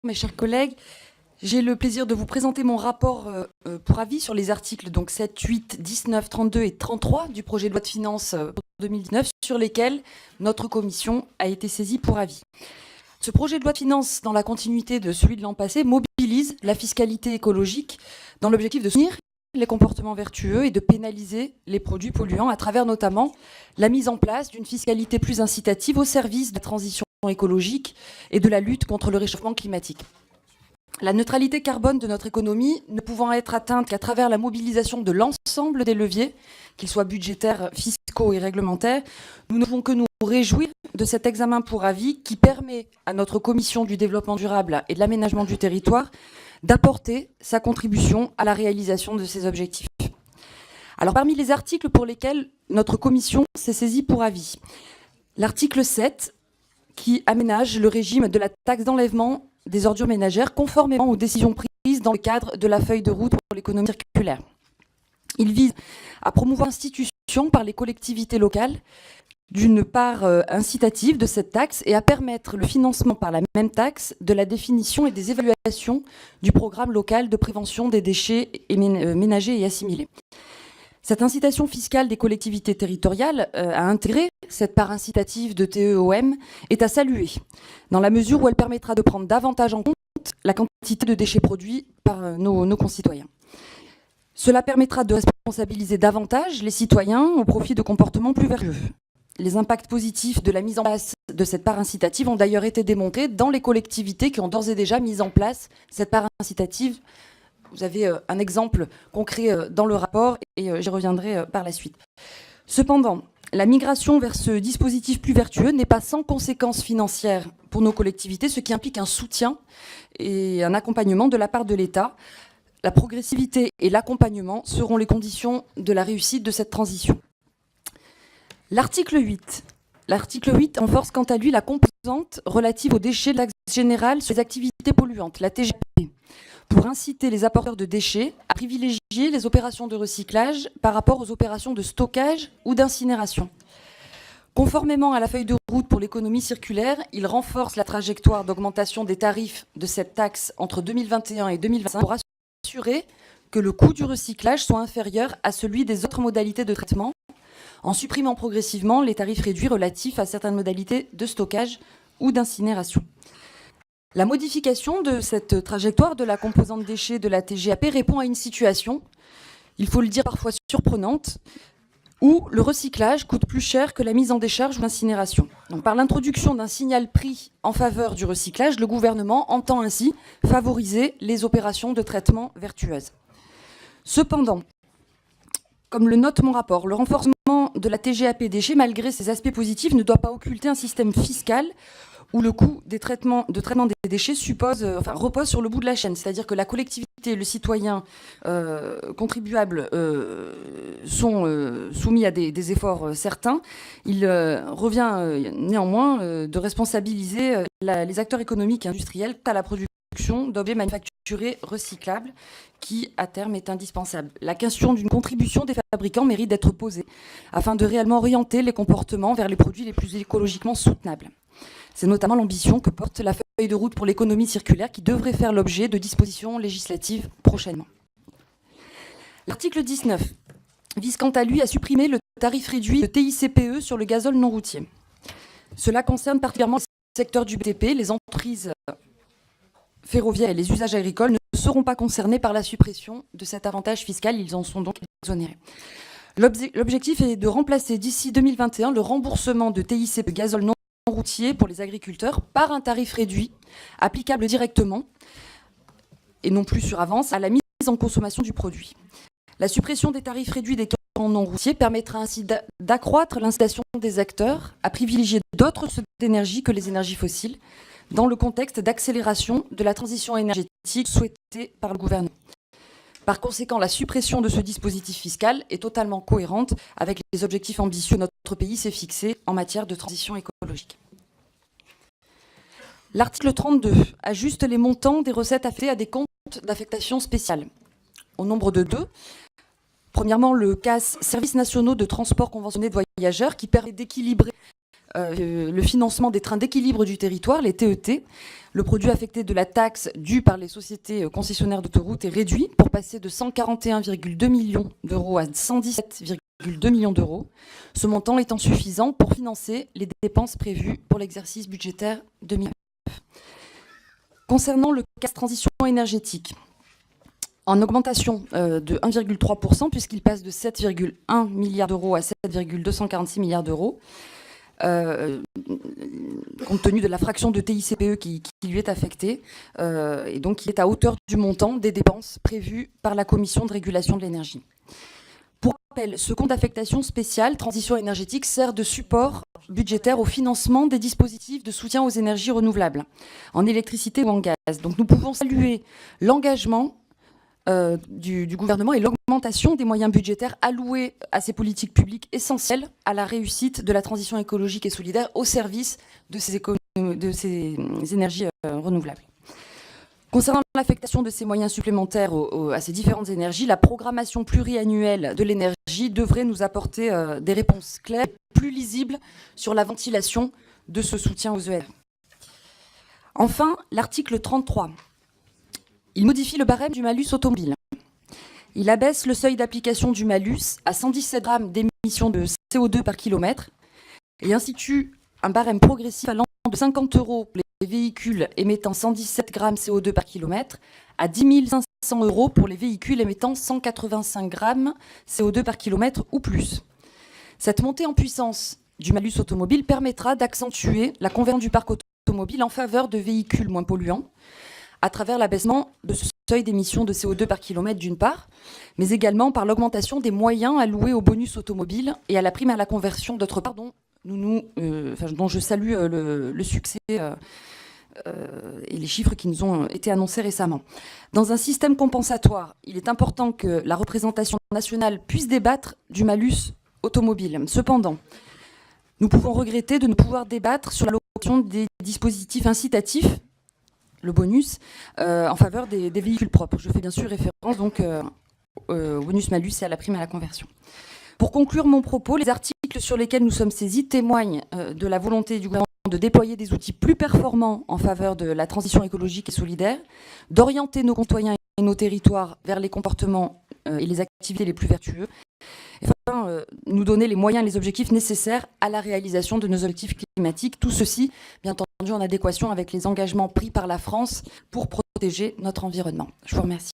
Mes chers collègues, j'ai le plaisir de vous présenter mon rapport pour avis sur les articles donc 7, 8, 19, 32 et 33 du projet de loi de finances pour 2019 sur lesquels notre commission a été saisie pour avis. Ce projet de loi de finances, dans la continuité de celui de l'an passé, mobilise la fiscalité écologique dans l'objectif de soutenir les comportements vertueux et de pénaliser les produits polluants à travers notamment la mise en place d'une fiscalité plus incitative au service de la transition écologique et de la lutte contre le réchauffement climatique. La neutralité carbone de notre économie ne pouvant être atteinte qu'à travers la mobilisation de l'ensemble des leviers, qu'ils soient budgétaires, fiscaux et réglementaires, nous ne pouvons que nous réjouir de cet examen pour avis qui permet à notre commission du développement durable et de l'aménagement du territoire d'apporter sa contribution à la réalisation de ces objectifs. Alors, parmi les articles pour lesquels notre commission s'est saisie pour avis, l'article 7 qui aménage le régime de la taxe d'enlèvement des ordures ménagères conformément aux décisions prises dans le cadre de la feuille de route pour l'économie circulaire. Il vise à promouvoir l'institution par les collectivités locales d'une part incitative de cette taxe et à permettre le financement par la même taxe de la définition et des évaluations du programme local de prévention des déchets ménagers et assimilés. Cette incitation fiscale des collectivités territoriales à intégrer cette part incitative de TEOM est à saluer, dans la mesure où elle permettra de prendre davantage en compte la quantité de déchets produits par nos concitoyens. Cela permettra de responsabiliser davantage les citoyens au profit de comportements plus vertueux. Les impacts positifs de la mise en place de cette part incitative ont d'ailleurs été démontrés dans les collectivités qui ont d'ores et déjà mis en place cette part incitative. Vous avez un exemple concret dans le rapport et j'y reviendrai par la suite. Cependant, la migration vers ce dispositif plus vertueux n'est pas sans conséquences financières pour nos collectivités, ce qui implique un soutien et un accompagnement de la part de l'État. La progressivité et l'accompagnement seront les conditions de la réussite de cette transition. L'article 8 renforce quant à lui la composante relative aux déchets de la taxe générale sur les activités polluantes, la TGAP, pour inciter les apporteurs de déchets à privilégier les opérations de recyclage par rapport aux opérations de stockage ou d'incinération. Conformément à la feuille de route pour l'économie circulaire, il renforce la trajectoire d'augmentation des tarifs de cette taxe entre 2021 et 2025 pour assurer que le coût du recyclage soit inférieur à celui des autres modalités de traitement, en supprimant progressivement les tarifs réduits relatifs à certaines modalités de stockage ou d'incinération. La modification de cette trajectoire de la composante déchets de la TGAP répond à une situation, il faut le dire parfois surprenante, où le recyclage coûte plus cher que la mise en décharge ou l'incinération. Donc, par l'introduction d'un signal prix en faveur du recyclage, le gouvernement entend ainsi favoriser les opérations de traitement vertueuses. Cependant, comme le note mon rapport, le renforcement de la TGAP déchets, malgré ses aspects positifs, ne doit pas occulter un système fiscal où le coût de traitement des déchets repose sur le bout de la chaîne. C'est-à-dire que la collectivité, le citoyen contribuable sont soumis à des efforts certains. Il revient néanmoins de responsabiliser les acteurs économiques et industriels à la production d'objets manufacturés recyclables qui, à terme, est indispensable. La question d'une contribution des fabricants mérite d'être posée afin de réellement orienter les comportements vers les produits les plus écologiquement soutenables. C'est notamment l'ambition que porte la feuille de route pour l'économie circulaire qui devrait faire l'objet de dispositions législatives prochainement. L'article 19 vise quant à lui à supprimer le tarif réduit de TICPE sur le gazole non routier. Cela concerne particulièrement le secteur du BTP. Les entreprises ferroviaires et les usages agricoles ne seront pas concernés par la suppression de cet avantage fiscal. Ils en sont donc exonérés. L'objectif est de remplacer d'ici 2021 le remboursement de TICPE gazole non routier pour les agriculteurs par un tarif réduit applicable directement et non plus sur avance à la mise en consommation du produit. La suppression des tarifs réduits des carburants non routiers permettra ainsi d'accroître l'incitation des acteurs à privilégier d'autres sources d'énergie que les énergies fossiles dans le contexte d'accélération de la transition énergétique souhaitée par le gouvernement. Par conséquent, la suppression de ce dispositif fiscal est totalement cohérente avec les objectifs ambitieux que notre pays s'est fixés en matière de transition écologique. L'article 32 ajuste les montants des recettes affectées à des comptes d'affectation spéciale, au nombre de 2. Premièrement, le CAS, Services nationaux de transport conventionné de voyageurs, qui permet d'équilibrer le financement des trains d'équilibre du territoire, les TET. Le produit affecté de la taxe due par les sociétés concessionnaires d'autoroutes est réduit pour passer de 141,2 millions d'euros à 117,2 millions d'euros. Ce montant étant suffisant pour financer les dépenses prévues pour l'exercice budgétaire 2009. Concernant le CAS transition énergétique, en augmentation de 1,3%, puisqu'il passe de 7,1 milliards d'euros à 7,246 milliards d'euros, compte tenu de la fraction de TICPE qui lui est affectée, et donc il est à hauteur du montant des dépenses prévues par la Commission de régulation de l'énergie. Pour rappel, ce compte d'affectation spéciale transition énergétique sert de support budgétaire au financement des dispositifs de soutien aux énergies renouvelables, en électricité ou en gaz. Donc nous pouvons saluer l'engagement du gouvernement et l'augmentation des moyens budgétaires alloués à ces politiques publiques essentielles à la réussite de la transition écologique et solidaire au service de ces énergies renouvelables. Concernant l'affectation de ces moyens supplémentaires à ces différentes énergies, la programmation pluriannuelle de l'énergie devrait nous apporter des réponses claires, plus lisibles sur la ventilation de ce soutien aux ENR. Enfin, l'article 33. Il modifie le barème du malus automobile. Il abaisse le seuil d'application du malus à 117 grammes d'émissions de CO2 par kilomètre et institue un barème progressif allant de 50 € pour les véhicules émettant 117 grammes CO2 par kilomètre à 10 500 € pour les véhicules émettant 185 grammes CO2 par kilomètre ou plus. Cette montée en puissance du malus automobile permettra d'accentuer la conversion du parc automobile en faveur de véhicules moins polluants, à travers l'abaissement de ce seuil d'émissions de CO2 par kilomètre d'une part, mais également par l'augmentation des moyens alloués au bonus automobile et à la prime à la conversion d'autre part, dont je salue le succès et les chiffres qui nous ont été annoncés récemment. Dans un système compensatoire, il est important que la représentation nationale puisse débattre du malus automobile. Cependant, nous pouvons regretter de ne pouvoir débattre sur l'allocation des dispositifs incitatifs, le bonus, en faveur des véhicules propres. Je fais bien sûr référence donc au bonus-malus et à la prime à la conversion. Pour conclure mon propos, les articles sur lesquels nous sommes saisis témoignent de la volonté du gouvernement de déployer des outils plus performants en faveur de la transition écologique et solidaire, d'orienter nos concitoyens et nos territoires vers les comportements et les activités les plus vertueux, et enfin, nous donner les moyens et les objectifs nécessaires à la réalisation de nos objectifs climatiques. Tout ceci, bien entendu, en adéquation avec les engagements pris par la France pour protéger notre environnement. Je vous remercie.